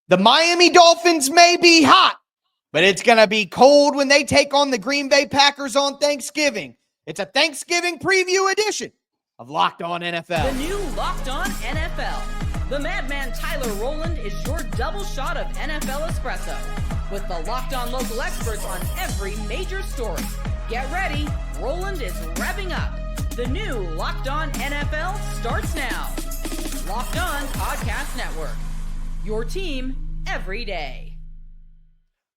The Miami Dolphins may be hot, but it's going to be cold when they take on the Green Bay Packers on Thanksgiving. It's a Thanksgiving preview edition of Locked On NFL. The new Locked On NFL. The madman Tyler Rowland is your double shot of NFL espresso with the Locked On local experts on every major story. Get ready. Rowland is revving up. The new Locked On NFL starts now. Locked On Podcast Network. Your team every day.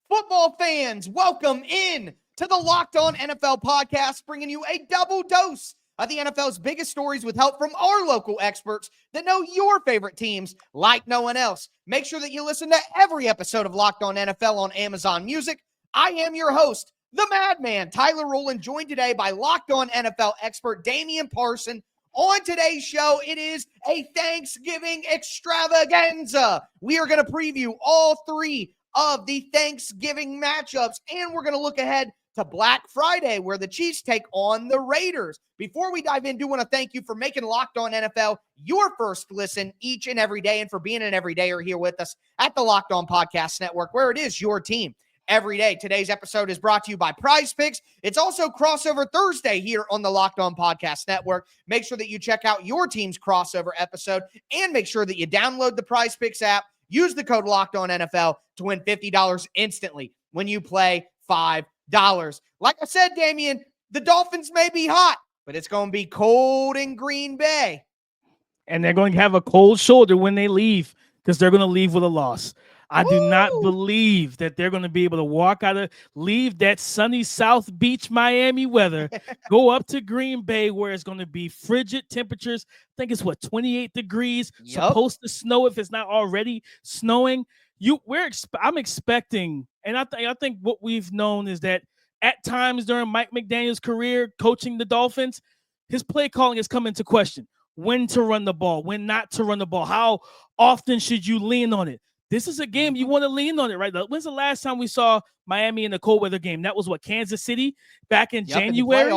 Football fans, welcome in to the Locked On NFL podcast, bringing you a double dose of the NFL's biggest stories with help from our local experts that know your favorite teams like no one else. Make sure that you listen to every episode of Locked On NFL on Amazon Music. I am your host, the madman, Tyler Rowland, joined today by Locked On NFL expert Damian Parson. On today's show, it is a Thanksgiving extravaganza. We are going to preview all three of the Thanksgiving matchups, and we're going to look ahead to Black Friday, where the Chiefs take on the Raiders. Before we dive in, I do want to thank you for making Locked On NFL your first listen each and every day, and for being an everydayer here with us at the Locked On Podcast Network, where it is your team every day. Today's episode is brought to you by Prize Picks. It's also Crossover Thursday here on the Locked On Podcast Network. Make sure that you check out your team's crossover episode, and make sure that you download the Prize Picks app. Use the code Locked On NFL to win $50 instantly when you play $5. Like I said, Damian, the Dolphins may be hot, but it's going to be cold in Green Bay. And they're going to have a cold shoulder when they leave, because they're going to leave with a loss. I do not believe that they're going to be able to leave that sunny South Beach, Miami weather, go up to Green Bay, where it's going to be frigid temperatures. I think it's 28 degrees, supposed to snow if it's not already snowing. I'm expecting, and I think what we've known is that at times during Mike McDaniel's career coaching the Dolphins, his play calling has come into question. When to run the ball, when not to run the ball, how often should you lean on it? This is a game you want to lean on it, right? When's the last time we saw Miami in a cold weather game? That was Kansas City back in January.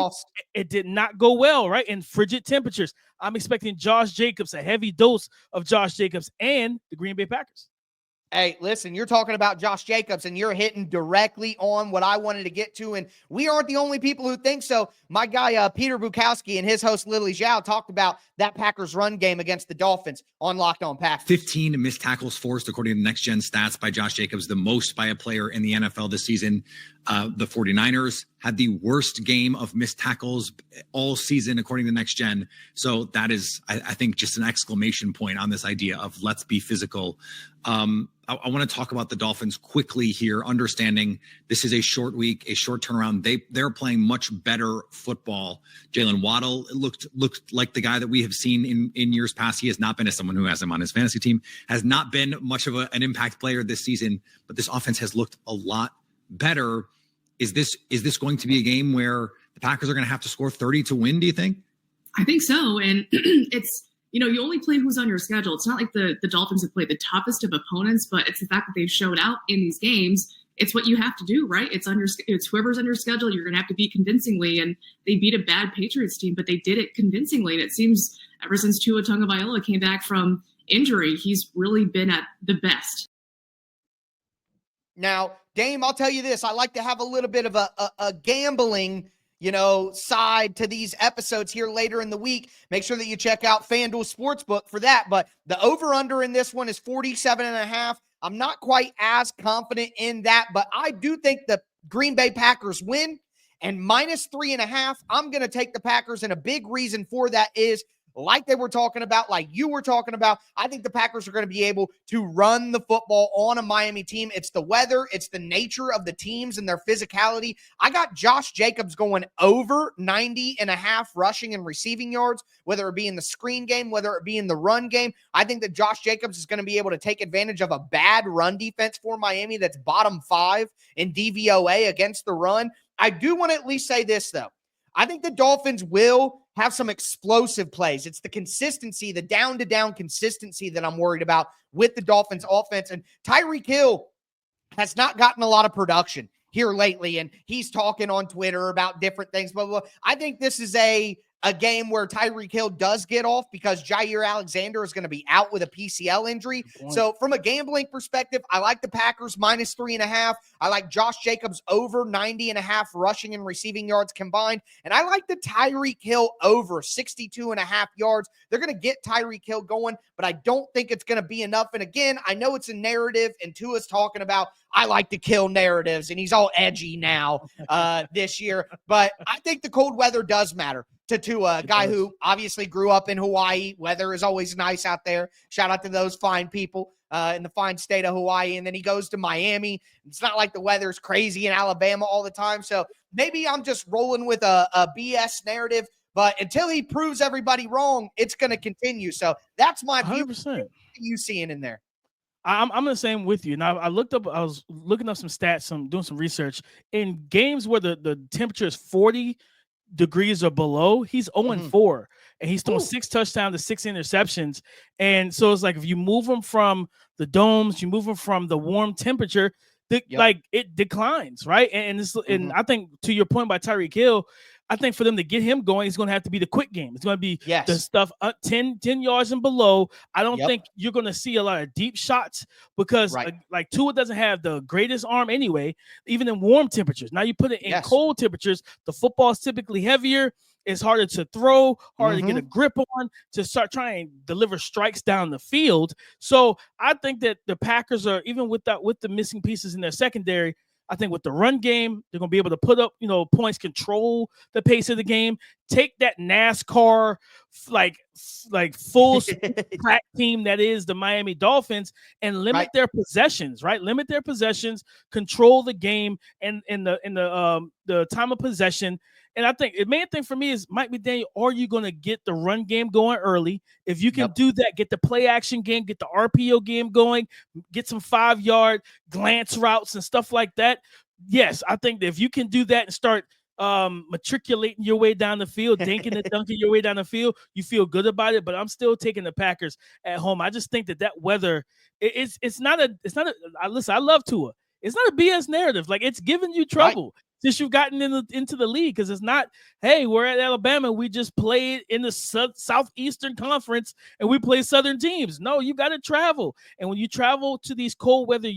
It did not go well, right? In frigid temperatures. I'm expecting Josh Jacobs, a heavy dose of Josh Jacobs, and the Green Bay Packers. Hey, listen, you're talking about Josh Jacobs, and you're hitting directly on what I wanted to get to, and we aren't the only people who think so. My guy, Peter Bukowski, and his host, Lily Zhao, talked about that Packers run game against the Dolphins on Locked On Packers. 15 missed tackles forced, according to next-gen stats by Josh Jacobs, the most by a player in the NFL this season. The 49ers had the worst game of missed tackles all season, according to next gen. So that is, I think, just an exclamation point on this idea of let's be physical. I want to talk about the Dolphins quickly here, understanding this is a short week, a short turnaround. They're playing much better football. Jalen Waddle looked like the guy that we have seen in years past. He has not been, as someone who has him on his fantasy team, has not been much of an impact player this season, but this offense has looked a lot better. Is this going to be a game where the Packers are going to have to score 30 to win, do you think? I think so. And it's, you only play who's on your schedule. It's not like the Dolphins have played the toughest of opponents, but it's the fact that they've showed out in these games. It's what you have to do, right? It's whoever's on your schedule, you're going to have to beat convincingly. And they beat a bad Patriots team, but they did it convincingly. And it seems ever since Tua Tagovailoa came back from injury, he's really been at the best. Now, Dame, I'll tell you this. I like to have a little bit of a gambling, side to these episodes here later in the week. Make sure that you check out FanDuel Sportsbook for that. But the over-under in this one is 47.5. I'm not quite as confident in that, but I do think the Green Bay Packers win. And -3.5, I'm going to take the Packers, and a big reason for that is, like they were talking about, like you were talking about, I think the Packers are going to be able to run the football on a Miami team. It's the weather. It's the nature of the teams and their physicality. I got Josh Jacobs going over 90.5 rushing and receiving yards, whether it be in the screen game, whether it be in the run game. I think that Josh Jacobs is going to be able to take advantage of a bad run defense for Miami that's bottom 5 in DVOA against the run. I do want to at least say this, though. I think the Dolphins will have some explosive plays. It's the consistency, the down-to-down consistency that I'm worried about with the Dolphins offense. And Tyreek Hill has not gotten a lot of production here lately, and he's talking on Twitter about different things, blah, blah, blah. I think this is a a game where Tyreek Hill does get off because Jair Alexander is going to be out with a PCL injury. So from a gambling perspective, I like the Packers minus 3.5. I like Josh Jacobs over 90.5 rushing and receiving yards combined. And I like the Tyreek Hill over 62.5 yards. They're going to get Tyreek Hill going, but I don't think it's going to be enough. And again, I know it's a narrative, and Tua's talking about, I like to kill narratives, and he's all edgy now this year. But I think the cold weather does matter to Tua, a guy who obviously grew up in Hawaii. Weather is always nice out there. Shout out to those fine people in the fine state of Hawaii. And then he goes to Miami. It's not like the weather's crazy in Alabama all the time. So maybe I'm just rolling with a BS narrative. But until he proves everybody wrong, it's going to continue. So that's my view. 100%. What are you seeing in there? I'm the same with you. Now I was looking up some stats, doing some research. In games where the temperature is 40 degrees or below, he's 0-4, and he's thrown 6 touchdowns to 6 interceptions. And so it's like, if you move him from the domes, you move him from the warm temperature, like it declines, right? And I think, to your point by Tyreek Hill, I think for them to get him going, it's going to have to be the quick game. It's going to be the stuff 10 yards and below. I don't think you're going to see a lot of deep shots because like Tua doesn't have the greatest arm anyway, even in warm temperatures. Now you put it in cold temperatures, the football is typically heavier. It's harder to throw, harder to get a grip on, to start trying to deliver strikes down the field. So I think that the Packers are, even with the missing pieces in their secondary, I think with the run game, they're going to be able to put up, points, control the pace of the game, take that NASCAR, like full track team that is the Miami Dolphins, and limit their possessions, right? Limit their possessions, control the game, and the time of possession. And I think the main thing for me is, Mike McDaniel, are you going to get the run game going early? If you can do that, get the play action game, get the RPO game going, get some 5-yard glance routes and stuff like that. Yes, I think that if you can do that and start matriculating your way down the field, dinking and dunking your way down the field, you feel good about it. But I'm still taking the Packers at home. I just think that weather, it's not a listen, I love Tua. It's not a BS narrative. Like, it's giving you trouble since you've gotten into the league, because it's not, hey, we're at Alabama, we just played in the Southeastern Conference and we play Southern teams. No, you got to travel. And when you travel to these cold weather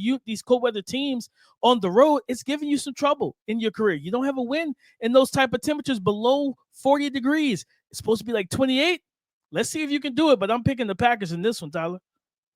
teams on the road, it's giving you some trouble in your career. You don't have a win in those type of temperatures below 40 degrees. It's supposed to be like 28. Let's see if you can do it, but I'm picking the Packers in this one, Tyler.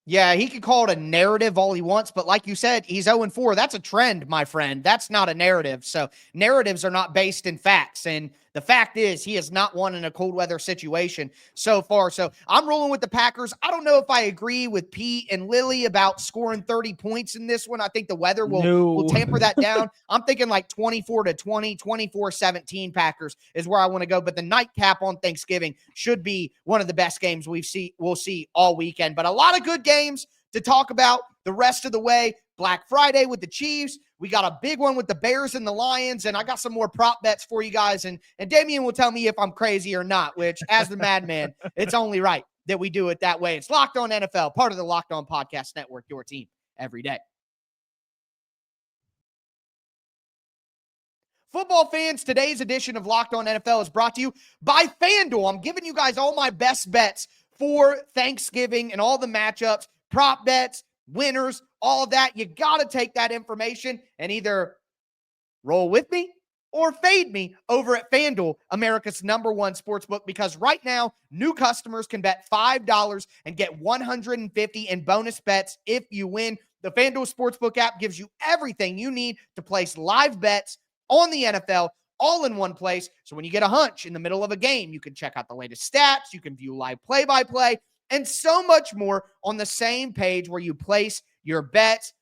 Yeah, he could call it a narrative all he wants, but like you said, he's 0-4. That's a trend, my friend. That's not a narrative. So narratives are not based in facts. And the fact is, he has not won in a cold weather situation so far. So I'm rolling with the Packers. I don't know if I agree with Pete and Lily about scoring 30 points in this one. I think the weather will tamper that down. I'm thinking like 24-20, 24-17 Packers is where I want to go. But the nightcap on Thanksgiving should be one of the best games we'll see all weekend. But a lot of good games to talk about the rest of the way. Black Friday with the Chiefs. We got a big one with the Bears and the Lions, and I got some more prop bets for you guys. And Damian will tell me if I'm crazy or not, which, as the madman, it's only right that we do it that way. It's Locked On NFL, part of the Locked On Podcast Network, your team every day. Football fans, today's edition of Locked On NFL is brought to you by FanDuel. I'm giving you guys all my best bets for Thanksgiving and all the matchups, prop bets, winners, all of that. You got to take that information and either roll with me or fade me over at FanDuel, America's #1 sportsbook, because right now, new customers can bet $5 and get $150 in bonus bets if you win. The FanDuel Sportsbook app gives you everything you need to place live bets on the NFL all in one place. So when you get a hunch in the middle of a game, you can check out the latest stats, you can view live play-by-play, and so much more on the same page where you place your bets.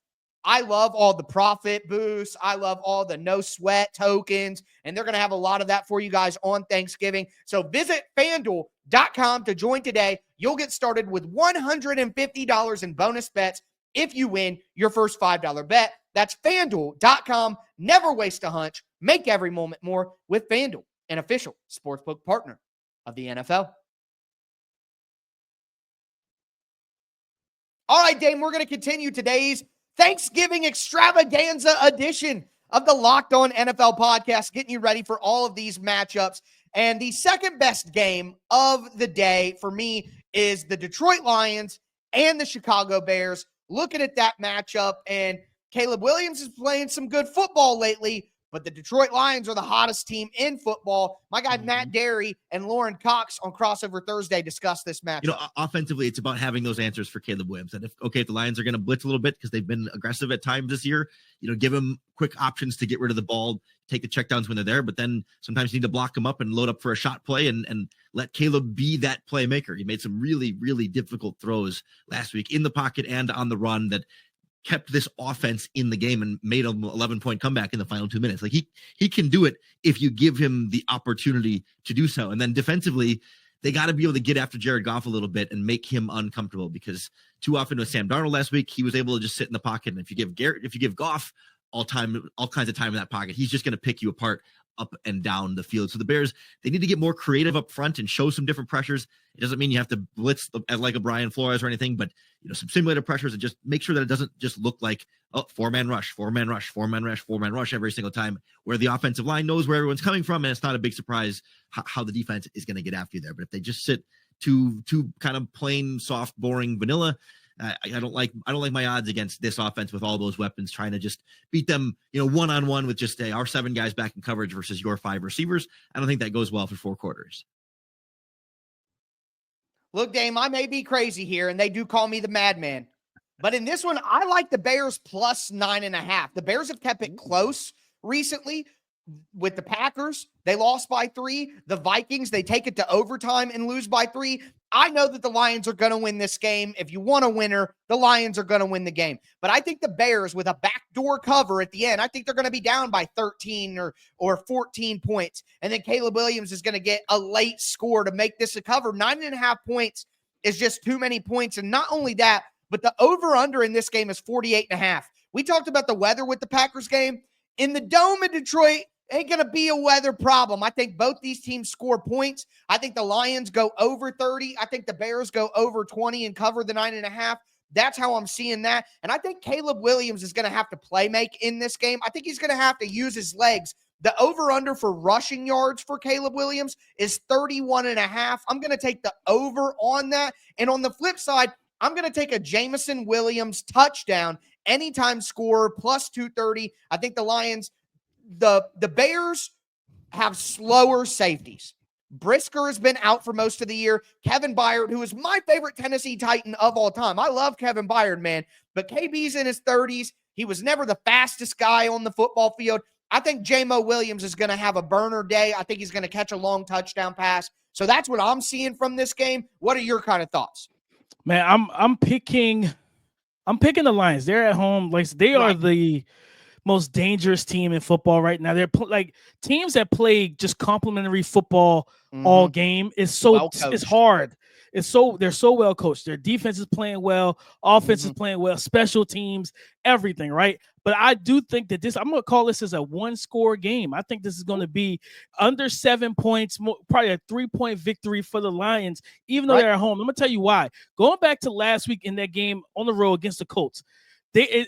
I love all the profit boosts. I love all the no sweat tokens, and they're going to have a lot of that for you guys on Thanksgiving. So visit FanDuel.com to join today. You'll get started with $150 in bonus bets if you win your first $5 bet. That's FanDuel.com. Never waste a hunch. Make every moment more with FanDuel, an official sportsbook partner of the NFL. All right, Dame, we're going to continue today's Thanksgiving extravaganza edition of the Locked On NFL podcast, getting you ready for all of these matchups. And the second best game of the day for me is the Detroit Lions and the Chicago Bears. Looking at that matchup, and Caleb Williams is playing some good football lately, but the Detroit Lions are the hottest team in football. My guy, Matt Derry and Lauren Cox on Crossover Thursday discussed this matchup. Offensively, it's about having those answers for Caleb Williams. And if the Lions are going to blitz a little bit because they've been aggressive at times this year, give them quick options to get rid of the ball, take the checkdowns when they're there, but then sometimes you need to block them up and load up for a shot play and let Caleb be that playmaker. He made some really, really difficult throws last week in the pocket and on the run that kept this offense in the game and made an 11-point comeback in the final 2 minutes. Like he can do it if you give him the opportunity to do so. And then defensively, they got to be able to get after Jared Goff a little bit and make him uncomfortable, because too often with Sam Darnold last week, he was able to just sit in the pocket. And if you give Goff all kinds of time in that pocket, he's just going to pick you apart up and down the field. So the Bears, they need to get more creative up front and show some different pressures. It doesn't mean you have to blitz like a Brian Flores or anything, but some simulated pressures, and just make sure that it doesn't just look like four-man rush every single time, where the offensive line knows where everyone's coming from, and it's not a big surprise how the defense is going to get after you there. But if they just sit too kind of plain, soft, boring, vanilla, I don't like my odds against this offense with all those weapons, trying to just beat them, one-on-one with just our 7 guys back in coverage versus your 5 receivers. I don't think that goes well for 4 quarters. Look, Dame, I may be crazy here, and they do call me the madman, but in this one, I like the Bears plus 9.5. The Bears have kept it close recently. With the Packers, they lost by 3. The Vikings, they take it to overtime and lose by 3. I know that the Lions are going to win this game. If you want a winner, the Lions are going to win the game. But I think the Bears, with a backdoor cover at the end, I think they're going to be down by 13 or 14 points. And then Caleb Williams is going to get a late score to make this a cover. 9.5 points is just too many points. And not only that, but the over-under in this game is 48.5. We talked about the weather with the Packers game. In the Dome in Detroit, ain't going to be a weather problem. I think both these teams score points. I think the Lions go over 30. I think the Bears go over 20 and cover the 9.5. That's how I'm seeing that. And I think Caleb Williams is going to have to play make in this game. I think he's going to have to use his legs. The over-under for rushing yards for Caleb Williams is 31.5. I'm going to take the over on that. And on the flip side, I'm going to take a Jameson Williams touchdown, anytime scorer, plus 230. I think the Lions, the Bears have slower safeties. Brisker has been out for most of the year. Kevin Byard, who is my favorite Tennessee Titan of all time. I love Kevin Byard, man. But KB's in his 30s. He was never the fastest guy on the football field. I think J-Mo Williams is going to have a burner day. I think he's going to catch a long touchdown pass. So that's what I'm seeing from this game. What are your kind of thoughts? Man, I'm picking the Lions. They're at home. Like, they are the most dangerous team in football right now. They're like teams that play just complimentary football all game. It's hard. They're so well coached. Their defense is playing well, offense is playing well, special teams, everything, right? But I do think that I'm going to call this as a 1-score game. I think this is going to be under 7 points, probably a 3-point victory for the Lions, even though they're at home. I'm going to tell you why. Going back to last week in that game on the road against the Colts,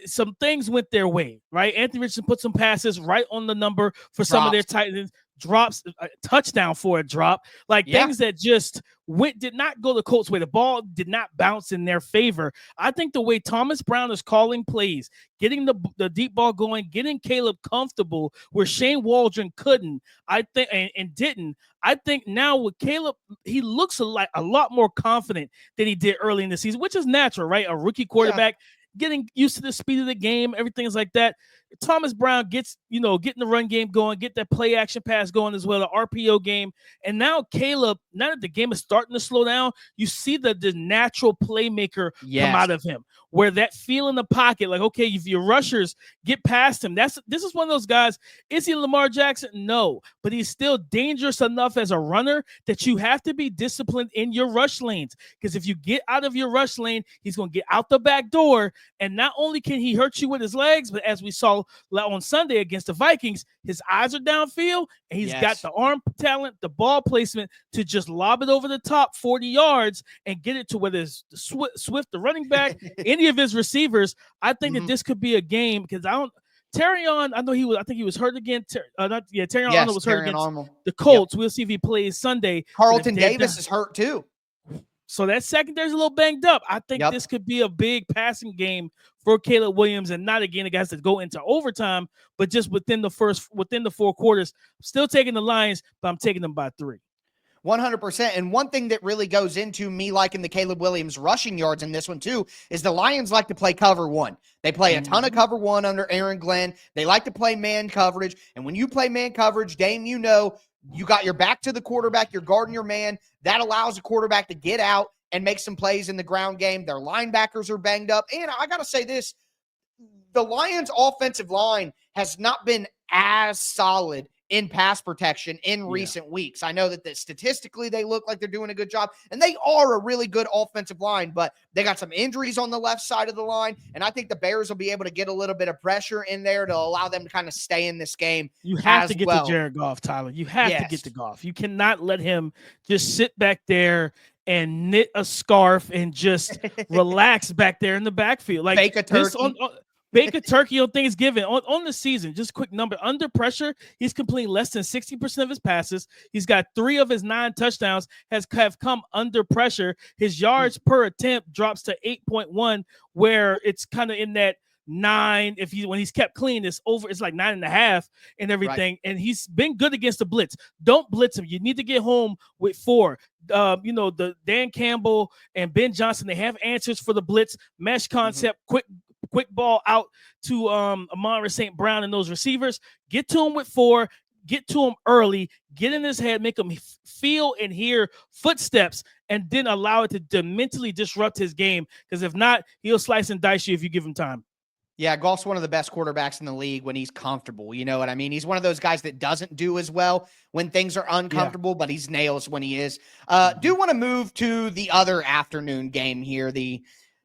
some things went their way, right? Anthony Richardson put some passes right on the number for some of their tight ends, drops a touchdown for a drop, things that just did not go the Colts' way. The ball did not bounce in their favor. I think the way Thomas Brown is calling plays, getting the deep ball going, getting Caleb comfortable where Shane Waldron couldn't, I think, and didn't. I think now with Caleb, he looks a lot more confident than he did early in the season, which is natural, right? A rookie quarterback. Getting used to the speed of the game, everything is like that. Thomas Brown gets, getting the run game going, get that play action pass going as well, the RPO game. And now Caleb, now that the game is starting to slow down, you see the natural playmaker come out of him, where that feel in the pocket, like, okay, if your rushers get past him, this is one of those guys. Is he Lamar Jackson? No, but he's still dangerous enough as a runner that you have to be disciplined in your rush lanes. Because if you get out of your rush lane, he's going to get out the back door. And not only can he hurt you with his legs, but as we saw on Sunday against the Vikings, his eyes are downfield, and he's got the arm talent, the ball placement to just lob it over the top 40 yards and get it to whether it's Swift, the running back, any of his receivers. I think that this could be a game because Terrion, I think he was hurt again. Terrion Arnold was hurt Terrion against Arnold. the Colts. We'll see if he plays Sunday. Carlton Davis is hurt too. So that secondary's a little banged up. I think this could be a big passing game for Caleb Williams, and not again the guys that go into overtime, but just within the 4 quarters. I'm still taking the Lions, but I'm taking them by 3. 100%. And one thing that really goes into me liking the Caleb Williams rushing yards in this one too is the Lions like to play cover 1. They play a ton of cover 1 under Aaron Glenn. They like to play man coverage. And when you play man coverage, Dame, you got your back to the quarterback, you're guarding your man. That allows the quarterback to get out and make some plays in the ground game. Their linebackers are banged up. And I got to say this, the Lions offensive line has not been as solid in pass protection in recent weeks. I know that statistically they look like they're doing a good job, and they are a really good offensive line, but they got some injuries on the left side of the line, and I think the Bears will be able to get a little bit of pressure in there to allow them to kind of stay in this game. You have to get to Jared Goff, Tyler. You have to get to Goff. You cannot let him just sit back there and knit a scarf and just relax back there in the backfield. Like bake a turkey. Bake a turkey on Thanksgiving. On the season, just a quick number. Under pressure, he's completing less than 60% of his passes. He's got 3 of his 9 touchdowns have come under pressure. His yards per attempt drops to 8.1, where it's kind of in that 9. When he's kept clean, it's like 9.5 and everything. Right. And he's been good against the blitz. Don't blitz him. You need to get home with 4. The Dan Campbell and Ben Johnson, they have answers for the blitz, mesh concept, quick ball out to Amon-Ra St. Brown and those receivers. Get to him with 4. Get to him early. Get in his head. Make him feel and hear footsteps, and then allow it to mentally disrupt his game. Because if not, he'll slice and dice you if you give him time. Yeah, Goff's one of the best quarterbacks in the league when he's comfortable. You know what I mean? He's one of those guys that doesn't do as well when things are uncomfortable, but he's nails when he is. Do want to move to the other afternoon game here, the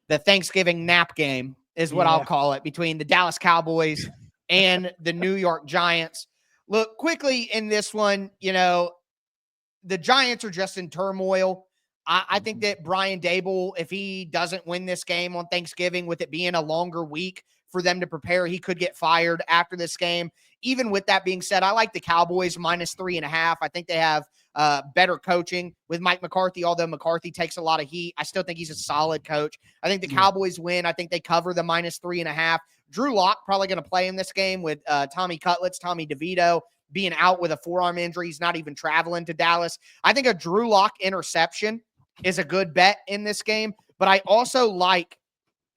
Thanksgiving nap game is what I'll call it, between the Dallas Cowboys and the New York Giants. Look, quickly in this one, the Giants are just in turmoil. I think that Brian Daboll, if he doesn't win this game on Thanksgiving, with it being a longer week for them to prepare, he could get fired after this game. Even with that being said, I like the Cowboys minus 3.5. I think they have better coaching with Mike McCarthy, although McCarthy takes a lot of heat. I still think he's a solid coach. I think the Cowboys win. I think they cover the minus 3.5. Drew Lock probably going to play in this game with Tommy DeVito being out with a forearm injury. He's not even traveling to Dallas. I think a Drew Lock interception is a good bet in this game, but I also like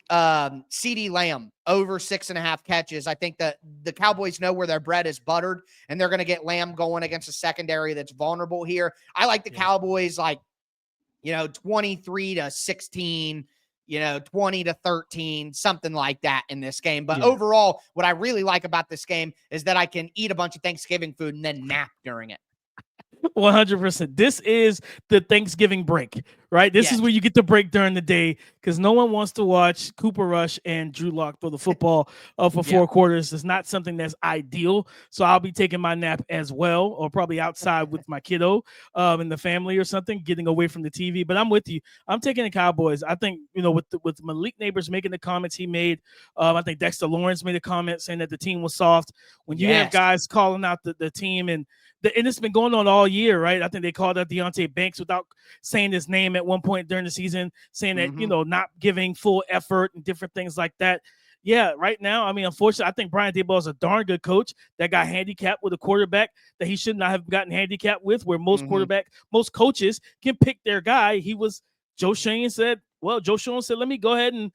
CeeDee Lamb over 6.5 catches. I think that the Cowboys know where their bread is buttered, and they're going to get Lamb going against a secondary that's vulnerable here. I like the Cowboys 23-16, 20-13, something like that in this game. But overall, what I really like about this game is that I can eat a bunch of Thanksgiving food and then nap during it. 100%. This is the Thanksgiving break, right? This is where you get the break during the day, because no one wants to watch Cooper Rush and Drew Lock throw the football for 4 quarters. It's not something that's ideal. So I'll be taking my nap as well, or probably outside with my kiddo and the family or something, getting away from the TV. But I'm with you. I'm taking the Cowboys. I think, with Malik Neighbors making the comments he made, I think Dexter Lawrence made a comment saying that the team was soft. When you have guys calling out the team, and it's been going on all year, right? I think they called out Deonte Banks without saying his name at one point during the season, saying that, not giving full effort and different things like that. Yeah, right now, unfortunately, I think Brian Daboll is a darn good coach that got handicapped with a quarterback that he should not have gotten handicapped with, where most coaches can pick their guy. Joe Schoen said, let me go ahead and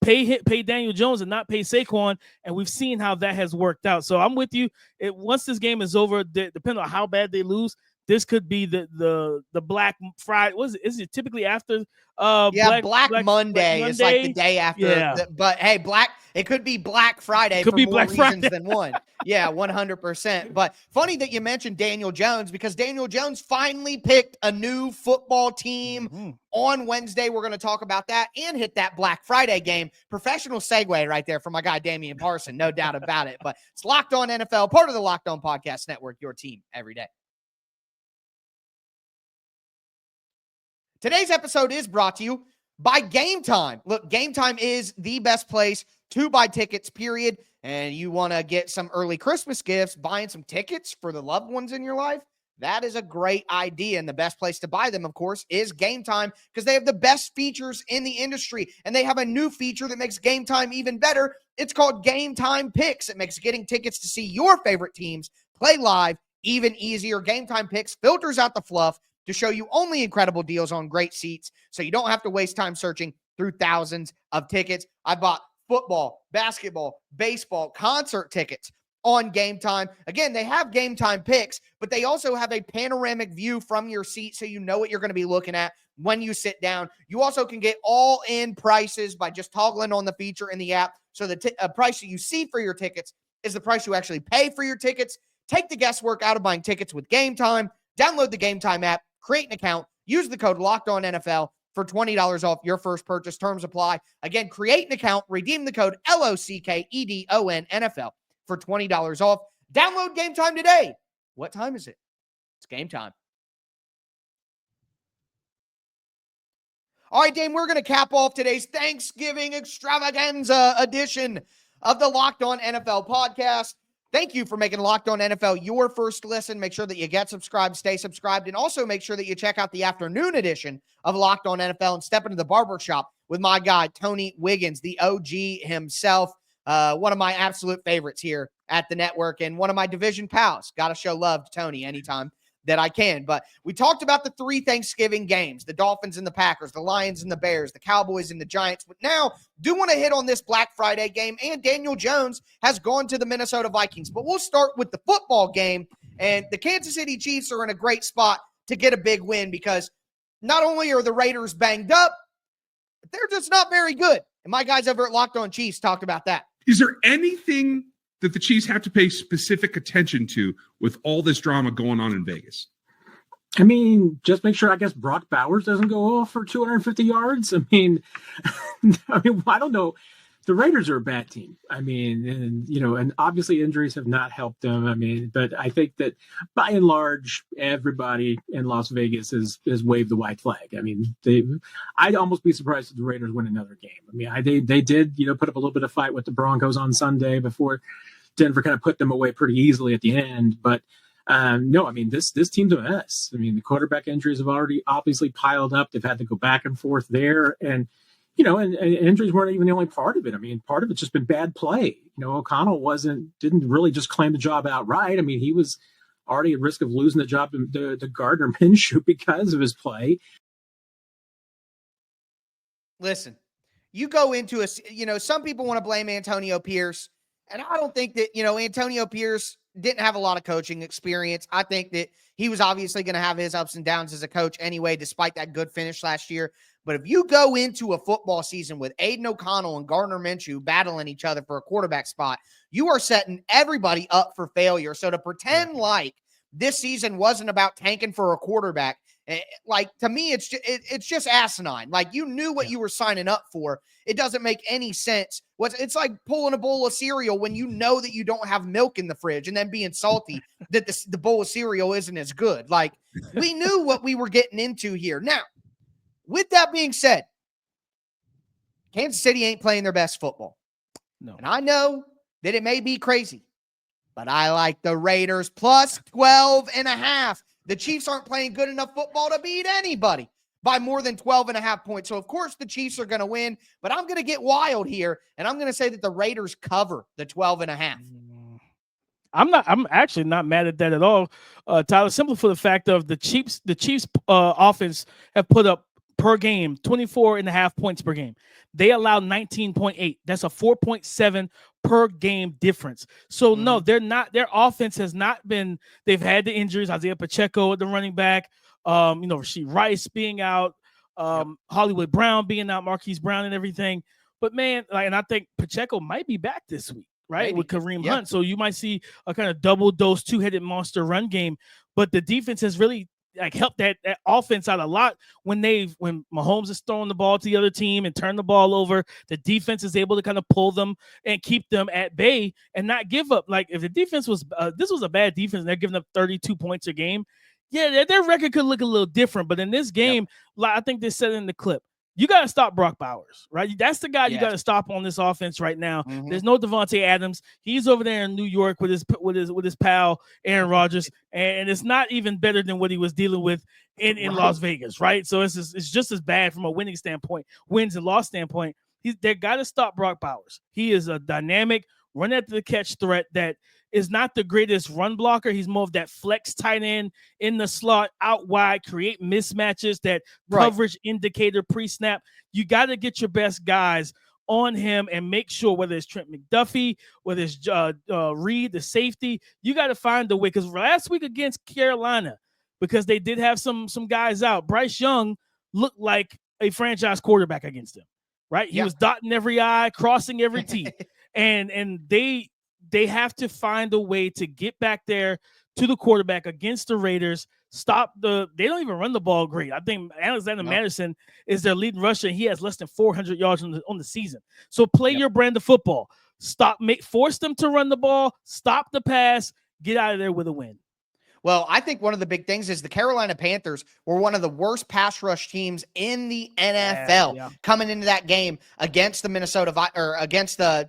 pay Daniel Jones and not pay Saquon, and we've seen how that has worked out. So I'm with you. Once this game is over, depending on how bad they lose, this could be the Black Friday. Is it typically after? Black Monday is like the day after. Yeah. But hey, it could be Black Friday for more reasons than one. Yeah, 100%. But funny that you mentioned Daniel Jones, because Daniel Jones finally picked a new football team on Wednesday. We're going to talk about that and hit that Black Friday game. Professional segue right there from my guy Damian Parson, no doubt about it. But it's Locked On NFL, part of the Locked On Podcast Network, your team every day. Today's episode is brought to you by Game Time. Look, Game Time is the best place to buy tickets, period. And you want to get some early Christmas gifts, buying some tickets for the loved ones in your life. That is a great idea. And the best place to buy them, of course, is Game Time, because they have the best features in the industry. And they have a new feature that makes Game Time even better. It's called Game Time Picks. It makes getting tickets to see your favorite teams play live even easier. Game Time Picks filters out the fluff to show you only incredible deals on great seats, so you don't have to waste time searching through thousands of tickets. I bought football, basketball, baseball, concert tickets on Game Time. Again, they have Game Time Picks, but they also have a panoramic view from your seat, so you know what you're going to be looking at when you sit down. You also can get all-in prices by just toggling on the feature in the app, so the price that you see for your tickets is the price you actually pay for your tickets. Take the guesswork out of buying tickets with Game Time. Download the Game Time app, create an account, use the code LOCKEDONNFL for $20 off your first purchase. Terms apply. Again, create an account, redeem the code LOCKEDONNFL for $20 off. Download Game Time today. What time is it? It's game time. All right, Dame, we're going to cap off today's Thanksgiving extravaganza edition of the Locked On NFL podcast. Thank you for making Locked On NFL your first listen. Make sure that you get subscribed, stay subscribed, and also make sure that you check out the afternoon edition of Locked On NFL and step into the barbershop with my guy, Tony Wiggins, the OG himself, one of my absolute favorites here at the network and one of my division pals. Got to show love to Tony anytime that I can. But we talked about the 3 Thanksgiving games, the Dolphins and the Packers, the Lions and the Bears, the Cowboys and the Giants. But now do want to hit on this Black Friday game, and Daniel Jones has gone to the Minnesota Vikings. But we'll start with the football game, and the Kansas City Chiefs are in a great spot to get a big win, because not only are the Raiders banged up, but they're just not very good. And my guys over at Locked On Chiefs talked about that. Is there anything that the Chiefs have to pay specific attention to with all this drama going on in Vegas? I mean, just make sure, I guess, Brock Bowers doesn't go off for 250 yards. I mean, I don't know. The Raiders are a bad team. I mean, and obviously injuries have not helped them. I mean, but I think that by and large, everybody in Las Vegas has waved the white flag. I mean, I'd almost be surprised if the Raiders win another game. I mean, they did, put up a little bit of fight with the Broncos on Sunday before Denver kind of put them away pretty easily at the end. But no, I mean, this team's a mess. I mean, the quarterback injuries have already obviously piled up. They've had to go back and forth there. And, and injuries weren't even the only part of it. I mean, part of it's just been bad play. O'Connell didn't really just claim the job outright. I mean, he was already at risk of losing the job to Gardner Minshew because of his play. Listen, you go into some people want to blame Antonio Pierce, and I don't think that, Antonio Pierce didn't have a lot of coaching experience. I think that he was obviously going to have his ups and downs as a coach anyway, despite that good finish last year. But if you go into a football season with Aiden O'Connell and Gardner Minshew battling each other for a quarterback spot, you are setting everybody up for failure. So to pretend like this season wasn't about tanking for a quarterback, to me, it's just asinine. Like, you knew what you were signing up for. It doesn't make any sense. It's like pulling a bowl of cereal when you know that you don't have milk in the fridge and then being salty that the bowl of cereal isn't as good. Like, we knew what we were getting into here. Now, with that being said, Kansas City ain't playing their best football. No. And I know that it may be crazy, but I like the Raiders plus 12.5. The Chiefs aren't playing good enough football to beat anybody by more than 12.5 points. So, of course, the Chiefs are going to win, but I'm going to get wild here, and I'm going to say that the Raiders cover the 12.5. I'm actually not mad at that at all, Tyler, simply for the fact of the Chiefs offense have put up per game 24.5 points per game. They allow 19.8. That's a 4.7 per game difference. So no, they're not. Their offense has not been. They've had the injuries. Isaiah Pacheco at the running back. Rasheed Rice being out. Hollywood Brown being out. Marquise Brown and everything. But man, and I think Pacheco might be back this week, right? Maybe. With Kareem Hunt. So you might see a kind of double dose, 2-headed monster run game. But the defense has really helped that offense out a lot when Mahomes is throwing the ball to the other team and turn the ball over. The defense is able to kind of pull them and keep them at bay and not give up. Like, if the defense was this was a bad defense and they're giving up 32 points a game, yeah, their record could look a little different. But in this game, I think they said in the clip, you got to stop Brock Bowers, right? That's the guy you Yes. got to stop on this offense right now. Mhm. There's no Devontae Adams. He's over there in New York with his pal Aaron Rodgers, and it's not even better than what he was dealing with in Las Vegas, right? So it's just as bad from a winning standpoint, wins and loss standpoint. They got to stop Brock Bowers. He is a dynamic run after the catch threat that is not the greatest run blocker. He's more of that flex tight end in the slot, out wide, create mismatches, that coverage indicator pre-snap. You got to get your best guys on him and make sure, whether it's Trent McDuffie, whether it's Reed, the safety, you got to find a way. Because last week against Carolina, because they did have some guys out, Bryce Young looked like a franchise quarterback against him, right? He was dotting every I, crossing every T. and they have to find a way to get back there to the quarterback against the Raiders. They don't even run the ball great. I think Alexander Madison is their leading rusher. He has less than 400 yards on the season. So play your brand of football. Force them to run the ball, stop the pass, get out of there with a win. Well, I think one of the big things is the Carolina Panthers were one of the worst pass rush teams in the NFL coming into that game against the against the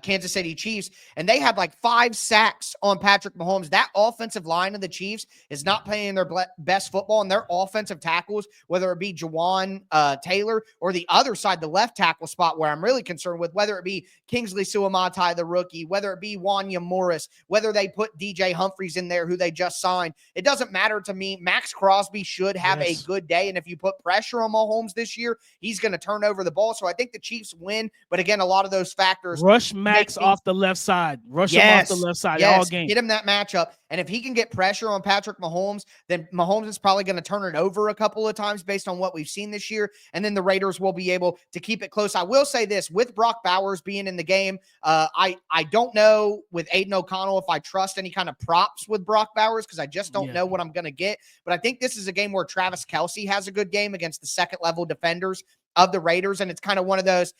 Kansas City Chiefs, and they had like 5 sacks on Patrick Mahomes. That offensive line of the Chiefs is not playing their best football, and their offensive tackles, whether it be Jawan Taylor or the other side, the left tackle spot, where I'm really concerned with, whether it be Kingsley Suamatai, the rookie, whether it be Wanya Morris, whether they put DJ Humphries in there, who they just signed. It doesn't matter to me. Max Crosby should have a good day, and if you put pressure on Mahomes this year, he's going to turn over the ball. So I think the Chiefs win, but again, a lot of those factors. Max off the left side. Rush him off the left side all game. Get him that matchup. And if he can get pressure on Patrick Mahomes, then Mahomes is probably going to turn it over a couple of times based on what we've seen this year. And then the Raiders will be able to keep it close. I will say this, with Brock Bowers being in the game, I don't know with Aiden O'Connell if I trust any kind of props with Brock Bowers, because I just don't know what I'm going to get. But I think this is a game where Travis Kelce has a good game against the second-level defenders of the Raiders. And it's kind of one of those,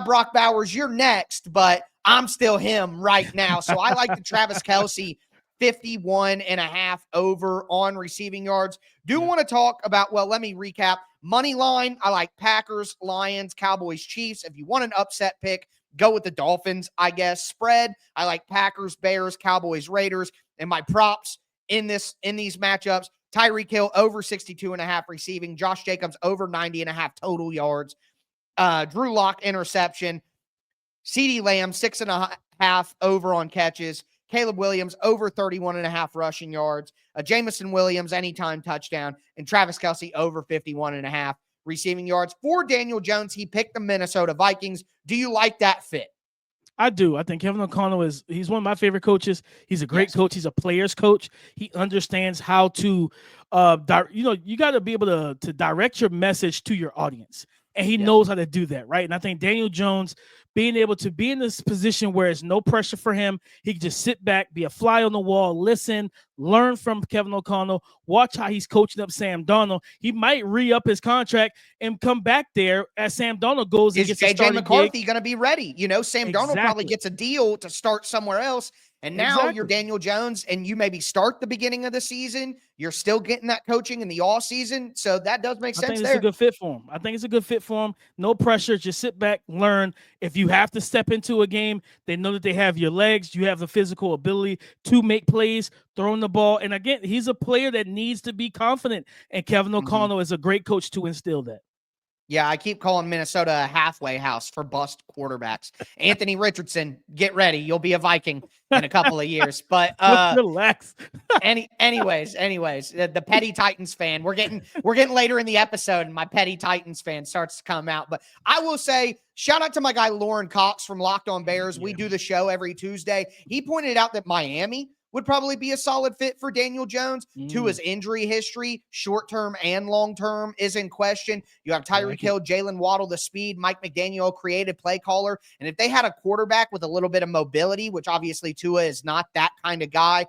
Brock Bowers, you're next, but I'm still him right now. So I like the Travis Kelce 51.5 over on receiving yards. Want to talk about, let me recap. Money line, I like Packers, Lions, Cowboys, Chiefs. If you want an upset pick, go with the Dolphins, I guess. Spread, I like Packers, Bears, Cowboys, Raiders. And my props in these matchups, Tyreek Hill over 62.5 receiving, Josh Jacobs over 90.5 total yards, Drew Lock interception, CeeDee Lamb 6.5 over on catches, Caleb Williams over 31.5 rushing yards, Jamison Williams anytime touchdown, and Travis Kelce over 51.5 receiving yards. For Daniel Jones, he picked the Minnesota Vikings. Do you like that fit? I do. I think Kevin O'Connell he's one of my favorite coaches. He's a great coach. He's a player's coach. He understands how to, you got to be able to direct your message to your audience. And he knows how to do that, right? And I think Daniel Jones being able to be in this position where it's no pressure for him, he can just sit back, be a fly on the wall, listen, learn from Kevin O'Connell, watch how he's coaching up Sam Darnold. He might re-up his contract and come back there as Sam Darnold goes and gets a starting gig. J.J. McCarthy going to be ready? Sam Darnold probably gets a deal to start somewhere else. And now you're Daniel Jones, and you maybe start the beginning of the season. You're still getting that coaching in the off season. So that does make sense there. I think it's a good fit for him. I think it's a good fit for him. No pressure. Just sit back, learn. If you have to step into a game, they know that they have your legs. You have the physical ability to make plays, throwing the ball. And again, he's a player that needs to be confident. And Kevin O'Connell is a great coach to instill that. Yeah, I keep calling Minnesota a halfway house for bust quarterbacks. Anthony Richardson, get ready. You'll be a Viking in a couple of years. But relax. anyways, the petty Titans fan. We're getting later in the episode, and my petty Titans fan starts to come out. But I will say, shout out to my guy Lauren Cox from Locked On Bears. We do the show every Tuesday. He pointed out that Miami would probably be a solid fit for Daniel Jones. To his injury history, short-term and long-term, is in question. You have Tyreek Hill, Jalen Waddle, the speed, Mike McDaniel, creative play caller. And if they had a quarterback with a little bit of mobility, which obviously Tua is not that kind of guy,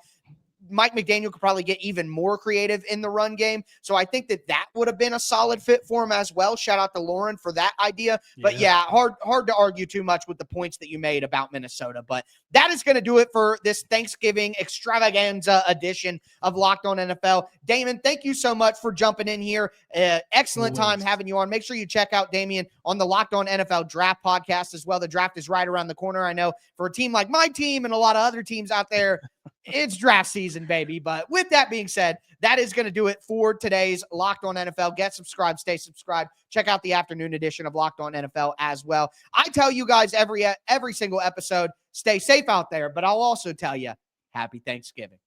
Mike McDaniel could probably get even more creative in the run game. So I think that would have been a solid fit for him as well. Shout out to Lauren for that idea. But yeah, hard to argue too much with the points that you made about Minnesota. But that is going to do it for this Thanksgiving extravaganza edition of Locked On NFL. Damon, thank you so much for jumping in here. Excellent time having you on. Make sure you check out Damian on the Locked On NFL Draft podcast as well. The draft is right around the corner. I know for a team like my team and a lot of other teams out there, it's draft season, baby. But with that being said, that is going to do it for today's Locked On NFL. Get subscribed, stay subscribed. Check out the afternoon edition of Locked On NFL as well. I tell you guys every single episode, stay safe out there, but I'll also tell you, happy Thanksgiving.